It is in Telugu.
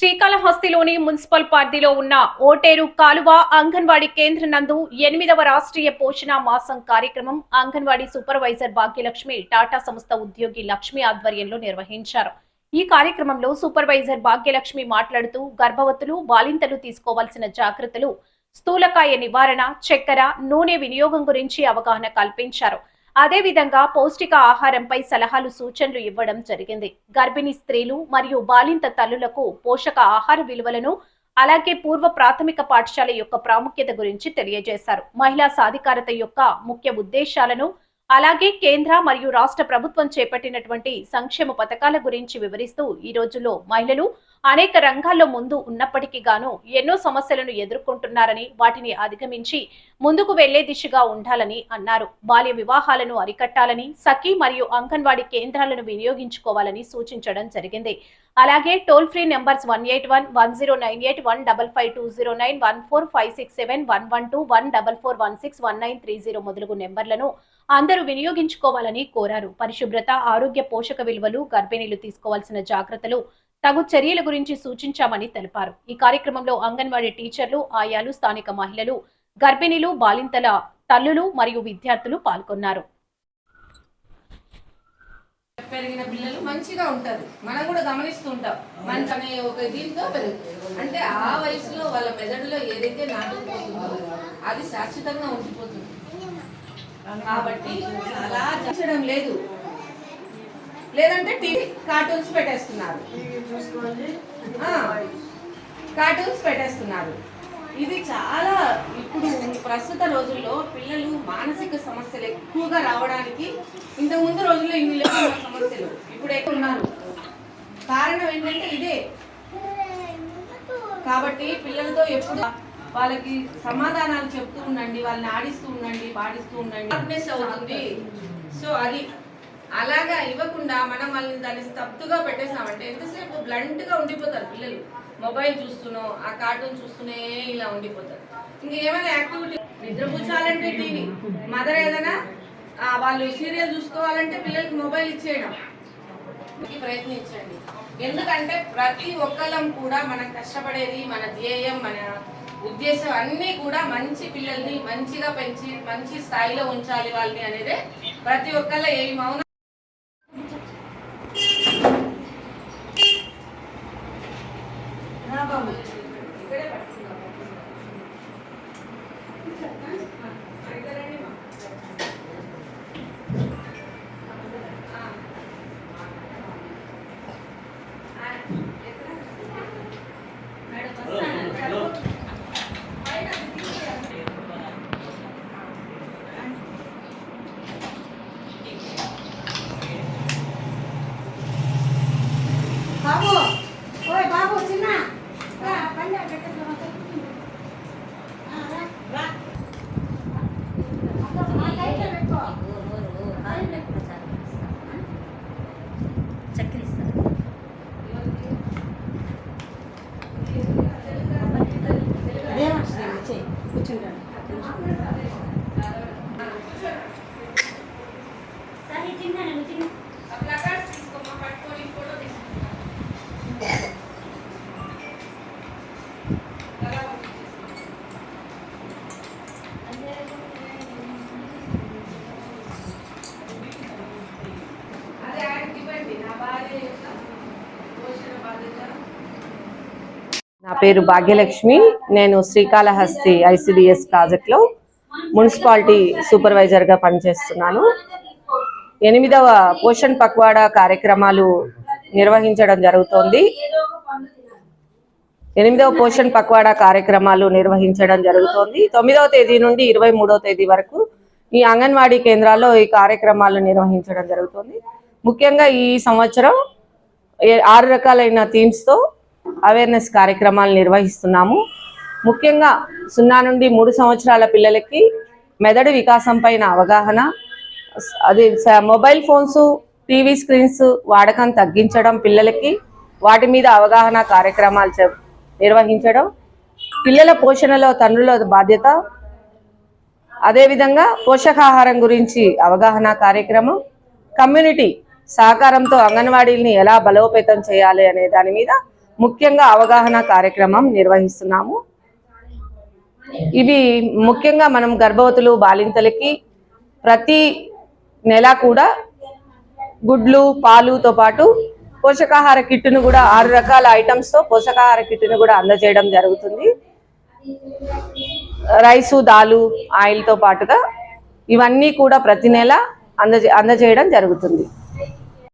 శ్రీకాళహస్తిలోని మున్సిపల్ పరిధిలో ఉన్న ఓటేరు కాలువ అంగన్వాడీ కేంద్రం నందు 8వ రాష్ట్రీయ పోషణ మాసం కార్యక్రమం అంగన్వాడీ సూపర్వైజర్ భాగ్యలక్ష్మి టాటా సంస్థ ఉద్యోగి లక్ష్మి ఆధ్వర్యంలో నిర్వహించారు. ఈ కార్యక్రమంలో సూపర్వైజర్ భాగ్యలక్ష్మి మాట్లాడుతూ గర్భవతులు, బాలింతలు తీసుకోవాల్సిన జాగ్రత్తలు, స్థూలకాయ నివారణ, చక్కెర, నూనె వినియోగం గురించి అవగాహన కల్పించారు. అదేవిధంగా పౌష్టిక ఆహారంపై సలహాలు, సూచనలు ఇవ్వడం జరిగింది. గర్భిణీ స్త్రీలు మరియు బాలింత తల్లులకు పోషక ఆహార విలువలను, అలాగే పూర్వ ప్రాథమిక పాఠశాల యొక్క ప్రాముఖ్యత గురించి తెలియజేశారు. మహిళా సాధికారత యొక్క ముఖ్య ఉద్దేశాలను, అలాగే కేంద్ర మరియు రాష్ట్ర ప్రభుత్వం చేపట్టినటువంటి సంక్షేమ పథకాల గురించి వివరిస్తూ ఈ రోజుల్లో మహిళలు అనేక రంగాల్లో ముందు ఉన్నప్పటికీ గాను ఎన్నో సమస్యలను ఎదుర్కొంటున్నారని, వాటిని అధిగమించి ముందుకు వెళ్లే దిశగా ఉండాలని అన్నారు. బాల్య వివాహాలను అరికట్టాలని, సఖీ మరియు అంగన్వాడీ కేంద్రాలను వినియోగించుకోవాలని సూచించడం జరిగింది. అలాగే టోల్ ఫ్రీ నెంబర్స్ 181-1098-15527-14567-112-14416-1930 మొదలగు నెంబర్లను అందరూ వినియోగించుకోవాలని కోరారు. పరిశుభ్రత, ఆరోగ్య, పోషక విలువలు, గర్భిణీలు తీసుకోవాల్సిన జాగ్రత్తలు, తగు చర్యల గురించి సూచించామని తెలిపారు. ఈ కార్యక్రమంలో అంగన్వాడీ టీచర్లు, ఆయాలు, స్థానిక మహిళలు, గర్భిణీలు, బాలింతల తల్లులు మరియు విద్యార్థులు పాల్గొన్నారు. పెరిగిన పిల్లలు మంచిగా ఉంటారు. మనం కూడా గమనిస్తూ ఉంటాం. మంచి అనే ఒక దీంతో అంటే ఆ వయసులో వాళ్ళ మెదడులో ఏదైతే నాటుకుపోతుందో అది శాశ్వతంగా ఉండిపోతుంది. కాబట్టి అలా జరగడం లేదు. లేదంటే టీవీ కార్టూన్స్ పెట్టేస్తున్నారు. ఇది చాలా ఇప్పుడు ప్రస్తుత రోజుల్లో పిల్లలు మానసిక సమస్యలు ఎక్కువగా రావడానికి ఇంతకుముందు రోజుల్లో ఇన్ని లేవు సమస్యలు ఇప్పుడు ఎక్కువ ఉన్నారు. కారణం ఏంటంటే ఇదే. కాబట్టి పిల్లలతో ఎప్పుడు వాళ్ళకి సమాధానాలు చెప్తూ ఉండండి, వాళ్ళని ఆడిస్తూ ఉండండి, పాడిస్తూ ఉండండి, అవుతుంది. సో అది అలాగా ఇవ్వకుండా మనం వాళ్ళని దాన్ని స్తబ్దుగా పెట్టేసామంటే ఎంతసేపు బ్లంట్గా ఉండిపోతారు పిల్లలు. మొబైల్ చూస్తూనో ఆ కార్టూన్ చూస్తూనే ఇలా ఉండిపోతారు. ఇంకేమైనా యాక్టివిటీ, నిద్రపుచ్చాలంటే టీవీ, మదర్ ఏదైనా వాళ్ళు సీరియల్ చూసుకోవాలంటే పిల్లలకి మొబైల్ ఇచ్చేయడం. ప్రయత్నించండి. ఎందుకంటే ప్రతి ఒక్కళ్ళం కూడా మనం కష్టపడేది, మన ధ్యేయం, మన ఉద్దేశం అన్నీ కూడా మంచి పిల్లల్ని మంచిగా పెంచి మంచి స్థాయిలో ఉంచాలి వాళ్ళని అనేదే ప్రతి ఒక్కళ్ళ ఏం. అవునా బాబు? ఇక్కడే బాబు, ఓయ్ బాబు చిన్న కూర్చుంటాను. నా పేరు భాగ్యలక్ష్మి. నేను శ్రీకాళహస్తి ICDS ప్రాజెక్ట్లో మున్సిపాలిటీ సూపర్వైజర్గా పనిచేస్తున్నాను. 8వ పోషణ్ పక్వాడా కార్యక్రమాలు నిర్వహించడం జరుగుతోంది. 9వ పోషణ్ పక్వాడా కార్యక్రమాలు నిర్వహించడం జరుగుతోంది. 9వ తేదీ నుండి 23వ తేదీ వరకు ఈ అంగన్వాడీ కేంద్రాల్లో ఈ కార్యక్రమాలు నిర్వహించడం జరుగుతుంది. ముఖ్యంగా ఈ సంవత్సరం 6 రకాలైన థీమ్స్తో అవేర్నెస్ కార్యక్రమాలు నిర్వహిస్తున్నాము. ముఖ్యంగా 0 నుండి 3 సంవత్సరాల పిల్లలకి మెదడు వికాసం పైన అవగాహన, అది మొబైల్ ఫోన్స్, టీవీ స్క్రీన్స్ వాడకం తగ్గించడం, పిల్లలకి వాటి మీద అవగాహన కార్యక్రమాలు నిర్వహించడం, పిల్లల పోషణలో తండ్రుల బాధ్యత, అదేవిధంగా పోషకాహారం గురించి అవగాహన కార్యక్రమం, కమ్యూనిటీ సహకారంతో అంగన్వాడీల్ని ఎలా బలోపేతం చేయాలి అనే దాని మీద ముఖ్యంగా అవగాహన కార్యక్రమం నిర్వహిస్తున్నాము. ఇవి ముఖ్యంగా మనం గర్భవతులు బాలింతలకి ప్రతి నెల కూడా గుడ్లు పాలుతో పాటు పోషకాహార కిట్టును కూడా 6 రకాల ఐటమ్స్తో పోషకాహార కిట్టును కూడా అందజేయడం జరుగుతుంది. రైసు దాలు ఆయిల్తో పాటుగా ఇవన్నీ కూడా ప్రతి నెల అందజేయడం జరుగుతుంది.